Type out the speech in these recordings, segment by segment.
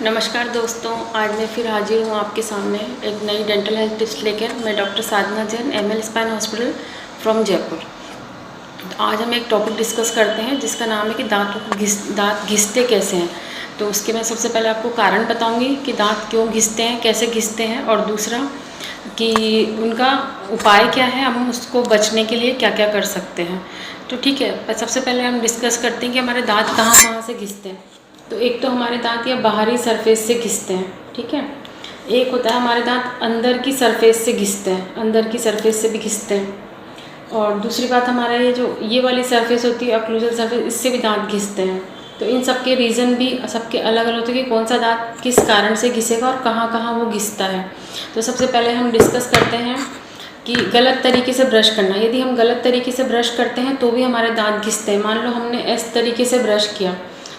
नमस्कार दोस्तों, आज मैं फिर हाजिर हूँ आपके सामने एक नई डेंटल हेल्थ टिप्स लेकर। मैं doctor Sadhana Jain, ML spine hospital from Jaipur. तो आज हम एक टॉपिक डिस्कस करते हैं जिसका नाम है कि दांत घिसते कैसे हैं। तो उसके मैं सबसे पहले आपको कारण बताऊंगी कि दांत क्यों घिसते हैं, कैसे घिसते हैं, और दूसरा कि उनका उपाय क्या है, हम उसको बचने के लिए क्या क्या कर सकते हैं। तो ठीक है, सबसे पहले हम डिस्कस करते हैं कि हमारे दांत कहाँ कहाँ से घिसते हैं। तो एक तो हमारे दांत या बाहरी सरफेस से घिसते हैं, ठीक है। एक होता है हमारे दांत अंदर की सरफेस से घिसते हैं, अंदर की सरफेस से भी घिसते हैं। और दूसरी बात, हमारा ये वाली सरफेस होती है ऑक्लूजल सरफेस, इससे भी दांत घिसते हैं। तो इन सब के रीज़न भी सबके अलग अलग होते हैं कि कौन सा दांत किस कारण से घिसेगा और कहाँ कहाँ वो घिसता है। तो सबसे पहले हम डिस्कस करते हैं कि गलत तरीके से ब्रश करना। यदि हम गलत तरीके से ब्रश करते हैं तो भी हमारे दांत घिसते हैं। मान लो हमने इस तरीके से ब्रश किया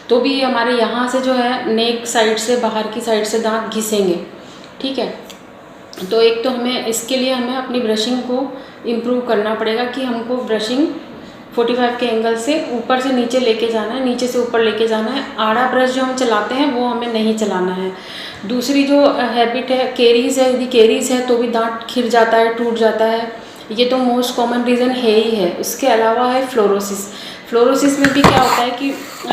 तो भी हमारे यहाँ से जो है नेक साइड से, बाहर की साइड से दांत घिसेंगे, ठीक है। तो एक तो इसके लिए हमें अपनी ब्रशिंग को इम्प्रूव करना पड़ेगा कि हमको ब्रशिंग 45 के एंगल से ऊपर से नीचे लेके जाना है, नीचे से ऊपर लेके जाना है। आड़ा ब्रश जो हम चलाते हैं वो हमें नहीं चलाना है। दूसरी जो हैबिट है, केरीज है, यदि केरीज है तो भी दांत खिर जाता है, टूट जाता है। ये तो मोस्ट कॉमन रीज़न है ही है। इसके अलावा है फ्लोरोसिस। फ्लोरोसिस में भी क्या होता है कि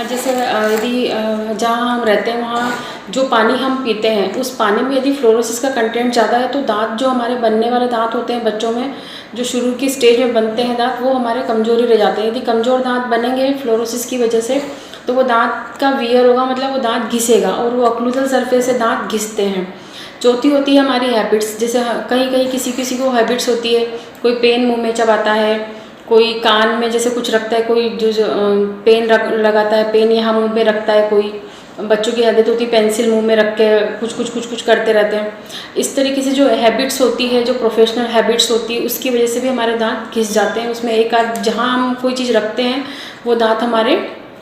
जैसे यदि जहाँ हम रहते हैं वहाँ जो पानी हम पीते हैं उस पानी में यदि फ्लोरोसिस का कंटेंट ज़्यादा है तो दांत जो हमारे बनने वाले दांत होते हैं बच्चों में, जो शुरू की स्टेज में बनते हैं दांत, वो हमारे कमज़ोरी रह जाते हैं। यदि कमज़ोर दांत बनेंगे फ्लोरोसिस की वजह से तो वो दांत का वियर होगा, मतलब वो दांत घिसेगा और वो ऑक्लूजल सरफेस से दांत घिसते हैं। चौथी होती है हमारी हैबिट्स। जैसे कहीं कहीं किसी को हैबिट्स होती है, कोई पेन मुंह में चबाता है, कोई कान में जैसे कुछ रखता है, कोई जो पेन लगाता है, पेन यहाँ मुंह में रखता है। कोई बच्चों की आदत होती है पेंसिल मुंह में रख के कुछ करते रहते हैं। इस तरीके से जो हैबिट्स होती है, जो प्रोफेशनल हैबिट्स होती है, उसकी वजह से भी हमारे दांत घिस जाते हैं। उसमें एक आध जहाँ हम कोई चीज़ रखते हैं वो दांत हमारे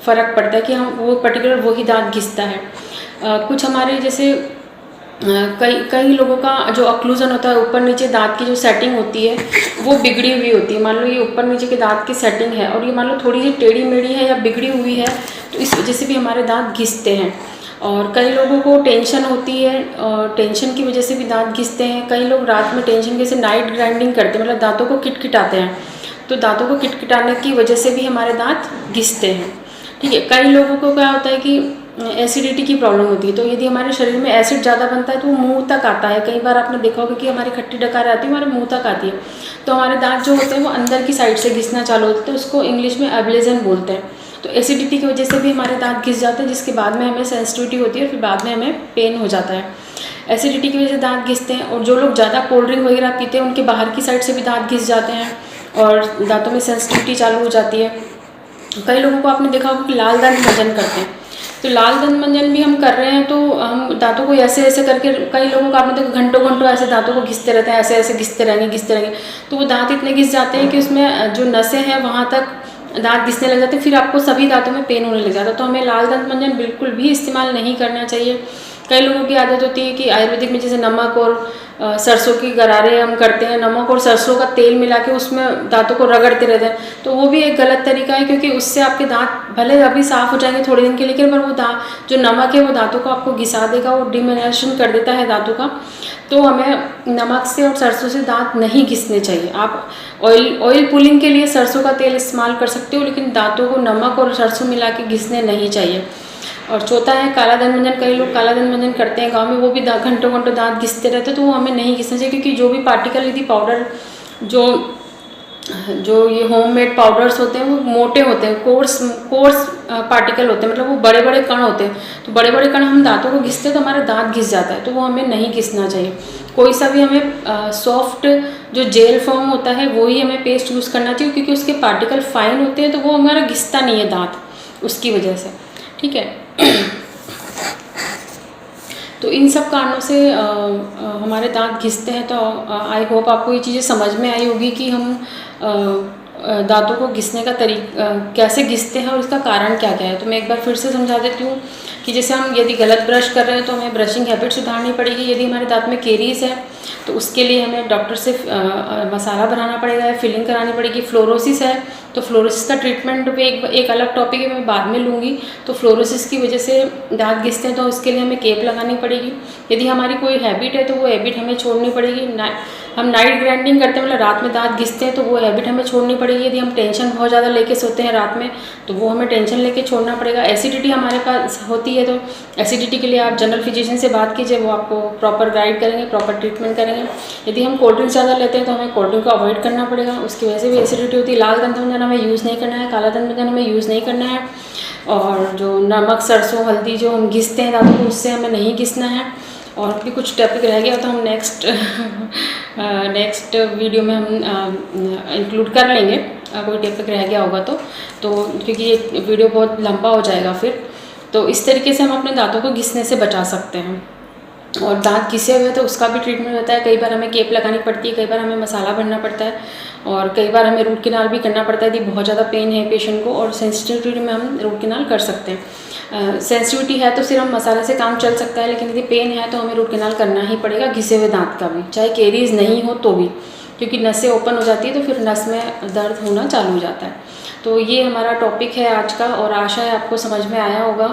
फ़र्क पड़ता है कि हम वो पर्टिकुलर वही दांत घिसता है। कुछ हमारे जैसे कई लोगों का जो ऑक्लूजन होता है, ऊपर नीचे दांत की जो सेटिंग होती है वो बिगड़ी हुई होती है। मान लो ये ऊपर नीचे के दांत की सेटिंग है और ये मान लो थोड़ी सी टेढ़ी मेढ़ी है या बिगड़ी हुई है, तो इस वजह से भी हमारे दांत घिसते हैं। और कई लोगों को टेंशन होती है और टेंशन की वजह से भी दांत घिसते हैं। कई लोग रात में टेंशन जैसे नाइट ग्राइंडिंग करते हैं, मतलब दांतों को किटकिटाते हैं, तो दांतों को किटकिटाने की वजह से भी हमारे दांत घिसते हैं, ठीक है। कई लोगों को क्या होता है कि एसिडिटी की प्रॉब्लम होती है, तो यदि हमारे शरीर में एसिड ज़्यादा बनता है तो वो मुंह तक आता है। कई बार आपने देखा होगा कि हमारी खट्टी डकार आती है, हमारे मुंह तक आती है, तो हमारे दांत जो होते हैं वो अंदर की साइड से घिसना चालू होते हैं, तो उसको इंग्लिश में एब्लेजन बोलते हैं। तो एसिडिटी की वजह से भी हमारे दांत घिस जाते हैं, जिसके बाद में हमें सेंसिटिविटी होती है, फिर बाद में हमें पेन हो जाता है। एसिडिटी की वजह से दांत घिसते हैं। और जो लोग ज़्यादा कोल्ड ड्रिंक वगैरह पीते हैं उनके बाहर की साइड से भी दांत घिस जाते हैं और दांतों में सेंसिटिविटी चालू हो जाती है। कई लोगों को आपने देखा होगा कि लाल दंत मंजन करते हैं, तो लाल दंत मंजन भी हम कर रहे हैं तो हम दांतों को ऐसे ऐसे करके, कई लोगों को आपने देखा घंटों ऐसे दांतों को घिसते रहते हैं, ऐसे ऐसे घिसते रहेंगे, तो वो दांत इतने घिस जाते हैं कि उसमें जो नसें हैं वहाँ तक दांत घिसने लग जाते हैं, फिर आपको सभी दांतों में पेन होने लग जाता है। तो हमें लाल दंत मंजन बिल्कुल भी इस्तेमाल नहीं करना चाहिए। कई लोगों की आदत होती है कि आयुर्वेदिक में जैसे नमक और सरसों की गरारे हम करते हैं, नमक और सरसों का तेल मिला के उसमें दांतों को रगड़ते रहते हैं, तो वो भी एक गलत तरीका है, क्योंकि उससे आपके दांत भले अभी साफ़ हो जाएंगे थोड़े दिन के लिए, लेकिन पर वो जो नमक है वो दांतों को आपको घिसा देगा, वो डिमिनरेशन कर देता है दांतों का। तो हमें नमक से और सरसों से दांत नहीं घिसने चाहिए। आप ऑयल पुलिंग के लिए सरसों का तेल इस्तेमाल कर सकते हो, लेकिन दांतों को नमक और सरसों मिला के घिसने नहीं चाहिए। और चौथा है काला दंत मंजन। कई लोग काला दंत मंजन करते हैं गांव में, वो भी घंटों दांत घिसते रहते हैं, तो वो हमें नहीं घिसना चाहिए, क्योंकि जो भी पार्टिकल यदि पाउडर जो ये होममेड पाउडर्स होते हैं वो मोटे होते हैं, कोर्स पार्टिकल होते हैं, मतलब वो बड़े बड़े कण होते हैं, तो बड़े बड़े कण हम दांतों को घिसते हैं तो हमारे दांत घिस जाता है, तो वो हमें नहीं घिसना चाहिए। कोई सा भी हमें सॉफ्ट जो जेल फॉर्म होता है वही हमें पेस्ट यूज़ करना चाहिए, क्योंकि उसके पार्टिकल फाइन होते हैं, तो वो हमारा घिसता नहीं है दांत उसकी वजह से, ठीक है। तो इन सब कारणों से हमारे दांत घिसते हैं। तो आई होप आपको ये चीज़ें समझ में आई होगी कि हम दांतों को घिसने का तरीका कैसे घिसते हैं और इसका कारण क्या क्या है। तो मैं एक बार फिर से समझा देती हूँ कि जैसे हम यदि गलत ब्रश कर रहे हैं तो हमें ब्रशिंग हैबिट सुधारनी पड़ेगी। यदि हमारे दांत में केरीज है तो उसके लिए हमें डॉक्टर से मसाला बनाना पड़ेगा, फिलिंग करानी पड़ेगी। फ्लोरोसिस है तो फ्लोरोसिस का ट्रीटमेंट भी एक अलग टॉपिक है, मैं बाद में लूँगी। तो फ्लोरोसिस की वजह से दांत घिसते हैं तो उसके लिए हमें केप लगानी पड़ेगी। यदि हमारी कोई हैबिट है तो वो हैबिट हमें छोड़नी पड़ेगी। हम नाइट ग्राइंडिंग करते हैं, मतलब रात में दांत घिसते हैं, तो वो हैबिट हमें छोड़नी पड़ेगी। यदि हम टेंशन बहुत ज़्यादा लेके सोते हैं रात में तो वो हमें टेंशन लेके छोड़ना पड़ेगा। एसिडिटी हमारे पास होती है तो एसिडिटी के लिए आप जनरल फिजिशियन से बात कीजिए, वो आपको प्रॉपर गाइड करेंगे, प्रॉपर ट्रीटमेंट करेंगे। यदि हम कोल्ड ड्रिंक ज़्यादा लेते हैं तो हमें कोल्ड ड्रिंक को अवॉइड करना पड़ेगा, उसकी वजह से भी एसिडिटी होती है। लाल दंतमंजन हमें यूज़ नहीं करना है, काला दंतमंजन हमें यूज़ नहीं करना है। और जो नमक, सरसों, हल्दी जो हम घिसते हैं दांतों को, उससे हमें नहीं घिसना है। और भी कुछ टॉपिक रह गया तो हम नेक्स्ट वीडियो में हम इंक्लूड कर लेंगे, कोई टॉपिक रह गया होगा तो क्योंकि ये वीडियो बहुत लंबा हो जाएगा फिर। तो इस तरीके से हम अपने दांतों को घिसने से बचा सकते हैं। और दांत घिसे हुए तो उसका भी ट्रीटमेंट होता है। कई बार हमें केप लगानी पड़ती है, कई बार हमें मसाला भरना पड़ता है, और कई बार हमें रूट कैनाल भी करना पड़ता है यदि बहुत ज़्यादा पेन है पेशेंट को। और सेंसिटिविटी में हम रूट कैनाल कर सकते हैं। सेंसिटिविटी है तो सिर्फ हम मसाले से काम चल सकता है, लेकिन यदि पेन है तो हमें रूट कैनाल करना ही पड़ेगा, घिसे हुए दांत का भी, चाहे केरीज नहीं हो तो भी, क्योंकि नसें ओपन हो जाती है तो फिर नस में दर्द होना चालू हो जाता है। तो ये हमारा टॉपिक है आज का, और आशा है आपको समझ में आया होगा।